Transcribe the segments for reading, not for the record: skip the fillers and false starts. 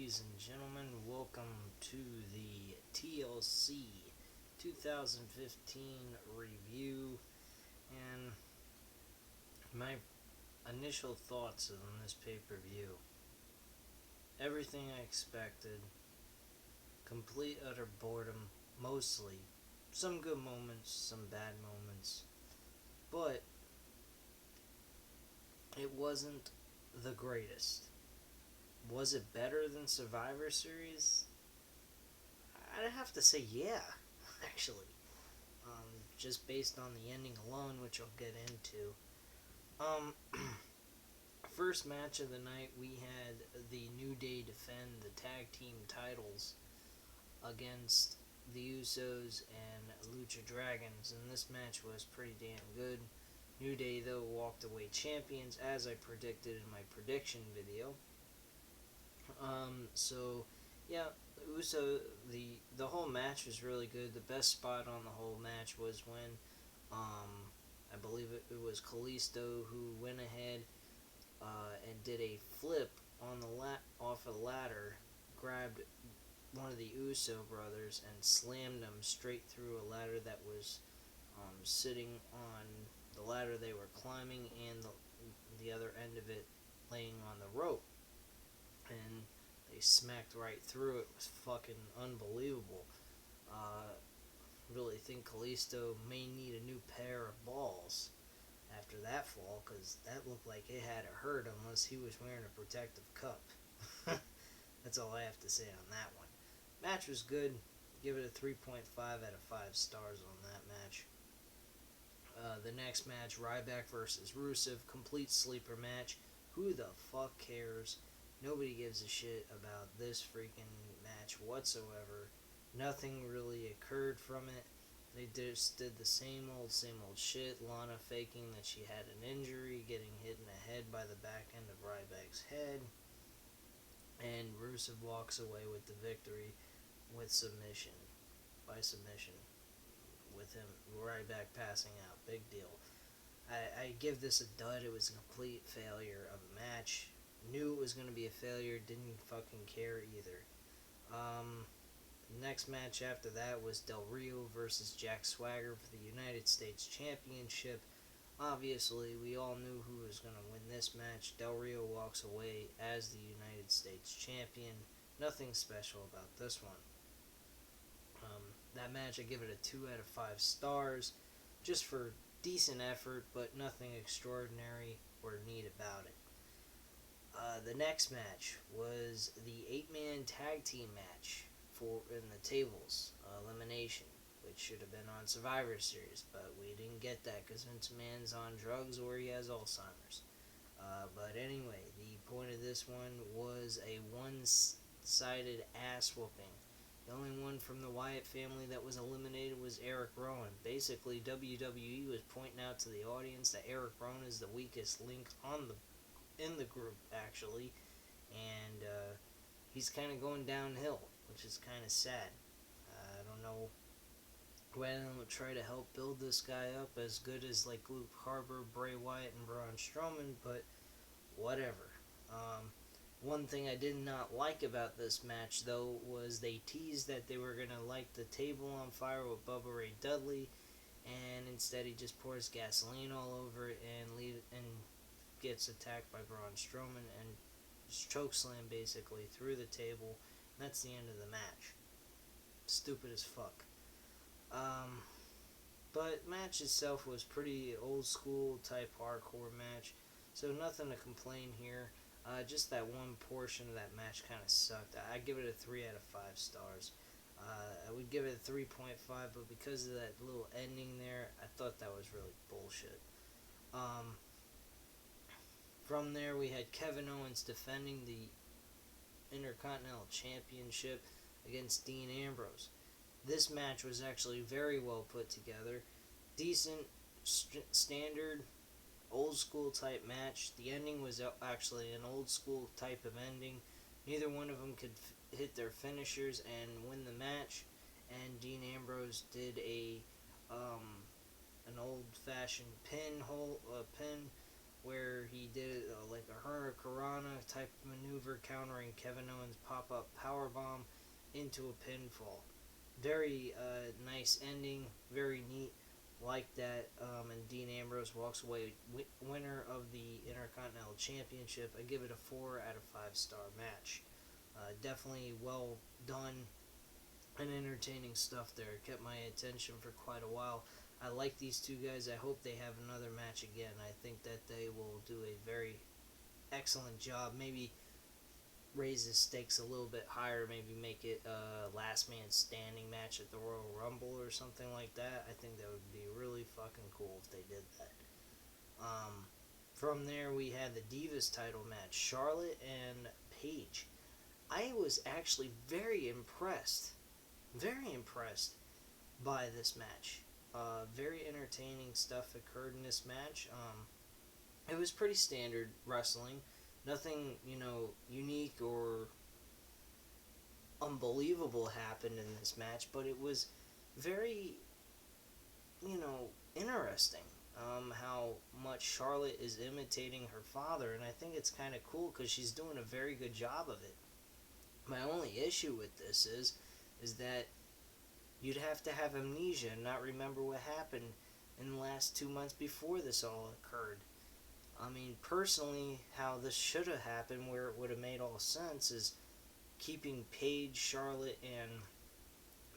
ladies and gentlemen. Welcome to the TLC 2015 review. And my initial thoughts on this pay per view: everything I expected, complete utter boredom, mostly. Some good moments, some bad moments, but it wasn't the greatest. Was it better than Survivor Series? I'd have to say yeah, actually. Just based on the ending alone, which I'll get into. Um, First match of the night, we had the New Day defend the tag team titles against the Usos and Lucha Dragons, and this match was pretty damn good. New Day, though, walked away champions, as I predicted in my prediction video. So yeah, Uso, the whole match was really good. The best spot on the whole match was when, I believe it was Kalisto who went ahead and did a flip on off a ladder, grabbed one of the Uso brothers and slammed him straight through a ladder that was sitting on the ladder they were climbing, and the other end of it laying on the rope, and they smacked right through it. It was fucking unbelievable. Uh, really think Kalisto may need a new pair of balls after that fall, because that looked like it had a hurt unless he was wearing a protective cup. That's all I have to say on that one. Match was good. Give it a 3.5 out of 5 stars on that match. The next match, Ryback versus Rusev, complete sleeper match. Who the fuck cares? Nobody gives a shit about this freaking match whatsoever. Nothing really occurred from it. They just did the same old shit. Lana faking that she had an injury, getting hit in the head by the back end of Ryback's head. And Rusev walks away with the victory with submission. By submission. With him, Ryback passing out. Big deal. I give this a dud. It was a complete failure of a match. Knew it was going to be a failure. Didn't fucking care either. Next match after that was Del Rio versus Jack Swagger for the United States Championship. Obviously, we all knew who was going to win this match. Del Rio walks away as the United States Champion. Nothing special about this one. That match, I give it a 2 out of 5 stars, just for decent effort, but nothing extraordinary or neat about it. The next match was the 8-man tag team match in the tables elimination, which should have been on Survivor Series, but we didn't get that because Vince McMahon's on drugs or he has Alzheimer's. But anyway, the point of this one was a one-sided ass whooping. The only one from the Wyatt family that was eliminated was Eric Rowan. Basically, WWE was pointing out to the audience that Eric Rowan is the weakest link in the group, actually, and he's kind of going downhill, which is kind of sad. I don't know when they'll try to help build this guy up as good as like Luke Harper, Bray Wyatt, and Braun Strowman, but whatever. One thing I did not like about this match, though, was they teased that they were going to light the table on fire with Bubba Ray Dudley, and instead he just pours gasoline all over it and gets attacked by Braun Strowman and just chokeslam basically through the table. And that's the end of the match. Stupid as fuck. But match itself was pretty old school type hardcore match, so nothing to complain here. Just that one portion of that match kind of sucked. I give it a 3 out of 5 stars. I would give it a 3.5, but because of that little ending there, I thought that was really bullshit. From there, we had Kevin Owens defending the Intercontinental Championship against Dean Ambrose. This match was actually very well put together. Decent, standard, old school type match. The ending was actually an old school type of ending. Neither one of them could hit their finishers and win the match. And Dean Ambrose did an old fashioned pin where he did like a Hurricanrana type maneuver countering Kevin Owens' pop-up powerbomb into a pinfall. Very nice ending, very neat, like that. And Dean Ambrose walks away winner of the Intercontinental Championship. I give it a 4 out of 5 star match. Definitely well done and entertaining stuff there. It kept my attention for quite a while. I like these two guys. I hope they have another match again. I think that they will do a very excellent job. Maybe raise the stakes a little bit higher. Maybe make it a last man standing match at the Royal Rumble or something like that. I think that would be really fucking cool if they did that. From there, we had the Divas title match, Charlotte and Paige. I was actually very impressed by this match. Very entertaining stuff occurred in this match. It was pretty standard wrestling. Nothing, unique or unbelievable happened in this match, but it was very, interesting. How much Charlotte is imitating her father, and I think it's kind of cool because she's doing a very good job of it. My only issue with this is that you'd have to have amnesia and not remember what happened in the last 2 months before this all occurred. I mean, personally, how this should have happened, where it would have made all sense, is keeping Paige, Charlotte, and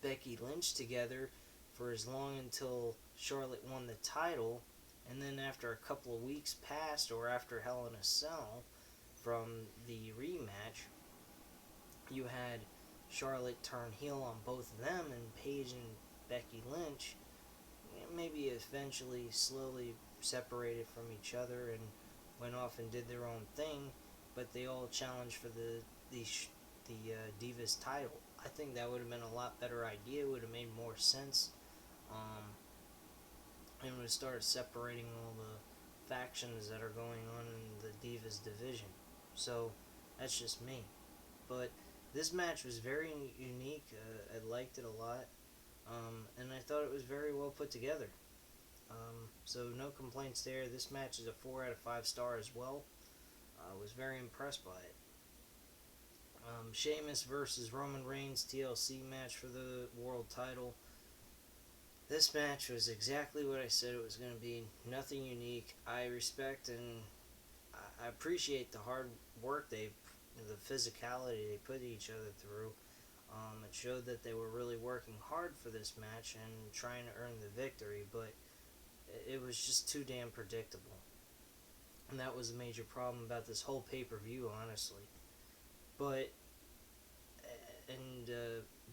Becky Lynch together for as long until Charlotte won the title, and then after a couple of weeks passed, or after Hell in a Cell from the rematch, you had Charlotte turn heel on both of them, and Paige and Becky Lynch maybe eventually slowly separated from each other and went off and did their own thing, but they all challenged for the Divas title. I think that would have been a lot better idea. It would have made more sense. And would have started separating all the factions that are going on in the Divas division. So that's just me. But this match was very unique. I liked it a lot. And I thought it was very well put together. So no complaints there. This match is a 4 out of 5 star as well. I was very impressed by it. Sheamus versus Roman Reigns TLC match for the world title. This match was exactly what I said it was going to be. Nothing unique. I respect and I appreciate the hard work the physicality they put each other through. It showed that they were really working hard for this match and trying to earn the victory, but it was just too damn predictable. And that was a major problem about this whole pay-per-view, honestly. But, and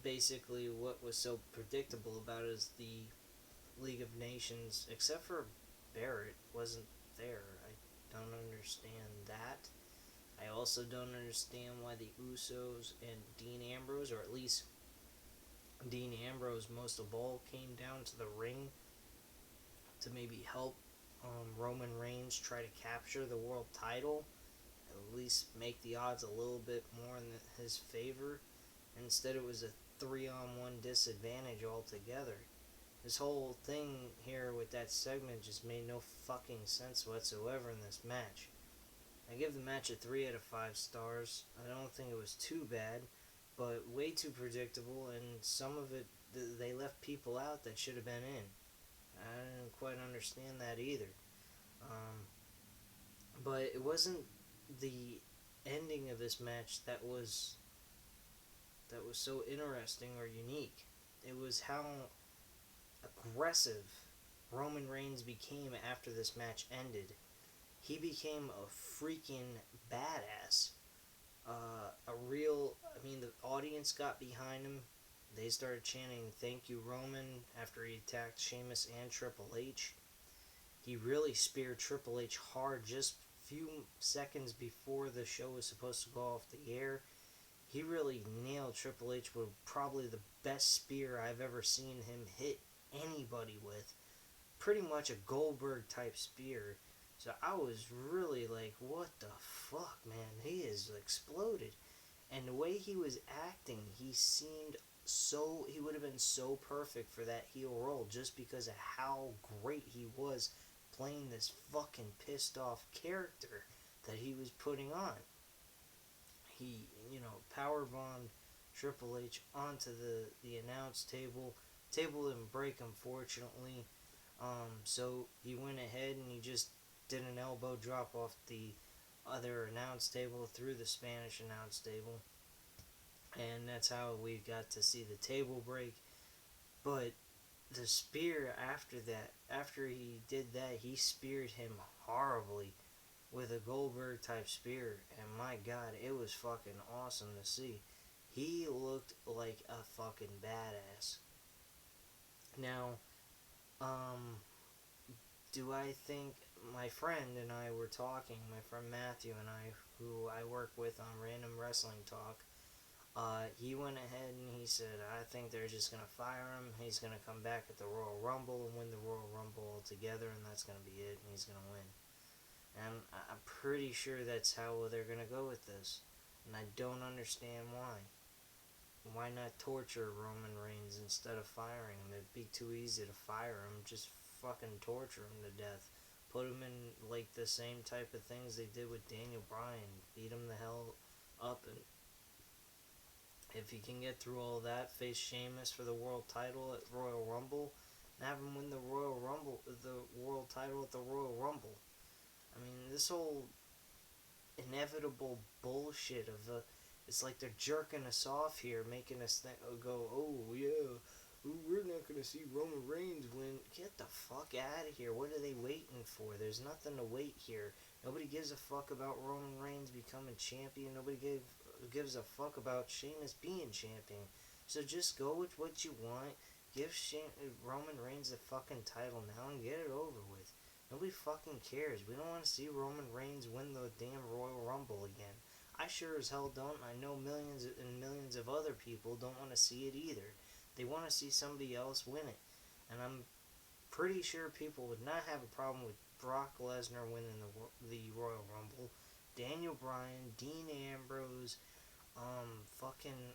basically what was so predictable about it is the League of Nations, except for Barrett, wasn't there. I don't understand that. I also don't understand why the Usos and Dean Ambrose, or at least Dean Ambrose most of all, came down to the ring to maybe help Roman Reigns try to capture the world title, at least make the odds a little bit more in his favor. Instead, it was a 3-on-1 disadvantage altogether. This whole thing here with that segment just made no fucking sense whatsoever in this match. I give the match a 3 out of 5 stars. I don't think it was too bad, but way too predictable, and some of it, they left people out that should have been in. I didn't quite understand that either. But it wasn't the ending of this match that was so interesting or unique. It was how aggressive Roman Reigns became after this match ended. He became a freaking badass. The audience got behind him. They started chanting, "Thank you, Roman," after he attacked Sheamus and Triple H. He really speared Triple H hard just a few seconds before the show was supposed to go off the air. He really nailed Triple H with probably the best spear I've ever seen him hit anybody with. Pretty much a Goldberg type spear. So I was really like, what the fuck, man? He is exploded. And the way he was acting, he would have been so perfect for that heel role just because of how great he was playing this fucking pissed off character that he was putting on. He, power bombed Triple H onto the announce table. Table didn't break, unfortunately. So he went ahead and he just did an elbow drop off the other announce table through the Spanish announce table. And that's how we got to see the table break. But the spear after that, after he did that, he speared him horribly with a Goldberg type spear. And my god, it was fucking awesome to see. He looked like a fucking badass. Now, do I think my friend and I were talking, my friend Matthew and I, who I work with on Random Wrestling Talk, he went ahead and he said, I think they're just going to fire him. He's going to come back at the Royal Rumble and win the Royal Rumble altogether, and that's going to be it, and he's going to win. And I'm pretty sure that's how they're going to go with this. And I don't understand why. Why not torture Roman Reigns instead of firing him? It'd be too easy to fire him. Just fucking torture him to death. Put him in, like, the same type of things they did with Daniel Bryan. Beat him the hell up, and if he can get through all that, face Sheamus for the world title at Royal Rumble, and have him win the Royal Rumble, the world title at the Royal Rumble. I mean, this whole inevitable bullshit of it's like they're jerking us off here, making us go, oh yeah, we're not gonna see Roman Reigns win. Get the fuck out of here. What are they waiting for? There's nothing to wait here. Nobody gives a fuck about Roman Reigns becoming champion. Nobody gives a fuck about Sheamus being champion. So just go with what you want. Give Roman Reigns the fucking title now and get it over with. Nobody fucking cares. We don't want to see Roman Reigns win the damn Royal Rumble again. I sure as hell don't. I know millions and millions of other people don't want to see it either. They want to see somebody else win it. And I'm pretty sure people would not have a problem with Brock Lesnar winning the Royal Rumble. Daniel Bryan, Dean Ambrose, fucking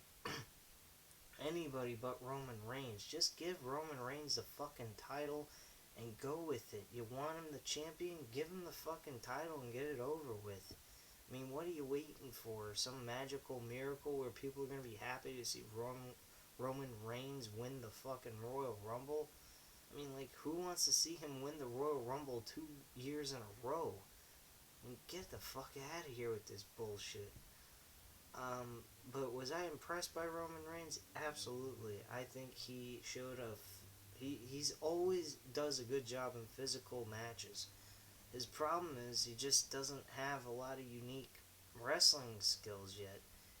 anybody but Roman Reigns. Just give Roman Reigns the fucking title and go with it. You want him the champion? Give him the fucking title and get it over with. I mean, what are you waiting for? Some magical miracle where people are going to be happy to see Roman Reigns win the fucking Royal Rumble? I mean, like, who wants to see him win the Royal Rumble 2 years in a row? I mean, get the fuck out of here with this bullshit. But was I impressed by Roman Reigns? Absolutely. I think he showed he's always does a good job in physical matches. His problem is he just doesn't have a lot of unique wrestling skills yet.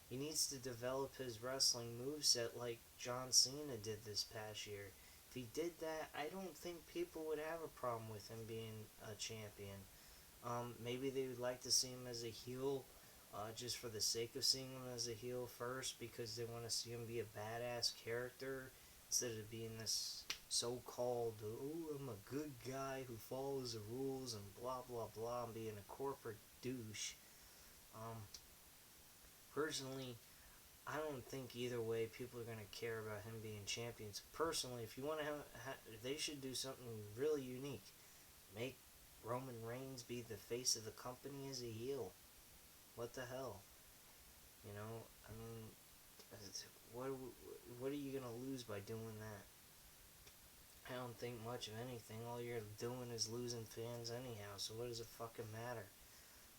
He needs to develop his wrestling moveset like John Cena did this past year. If he did that, I don't think people would have a problem with him being a champion. Maybe they would like to see him as a heel, just for the sake of seeing him as a heel first, because they want to see him be a badass character instead of being this so-called, oh, I'm a good guy who follows the rules and blah blah blah, and being a corporate douche. Personally, I don't think either way people are going to care about him being champions. Personally, if you want to they should do something really unique. Make Roman Reigns be the face of the company as a heel. What the hell? You know, I mean, what are you going to lose by doing that? I don't think much of anything. All you're doing is losing fans anyhow, so what does it fucking matter?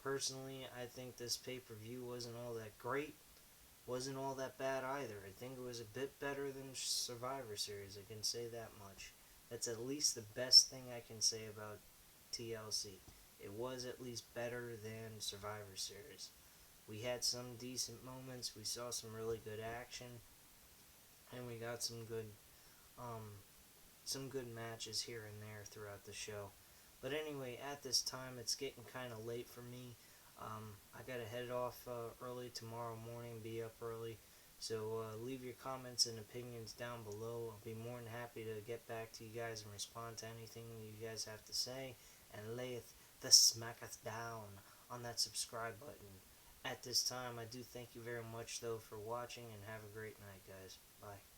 Personally, I think this pay-per-view wasn't all that great. Wasn't all that bad either. I think it was a bit better than Survivor Series. I can say that much. That's at least the best thing I can say about TLC. It was at least better than Survivor Series. We had some decent moments. We saw some really good action, and we got some good matches here and there throughout the show. But anyway, at this time, it's getting kind of late for me. I gotta head off early tomorrow morning, be up early. So leave your comments and opinions down below. I'll be more than happy to get back to you guys and respond to anything you guys have to say. And layeth the smacketh down on that subscribe button. At this time, I do thank you very much, though, for watching, and have a great night, guys. Bye.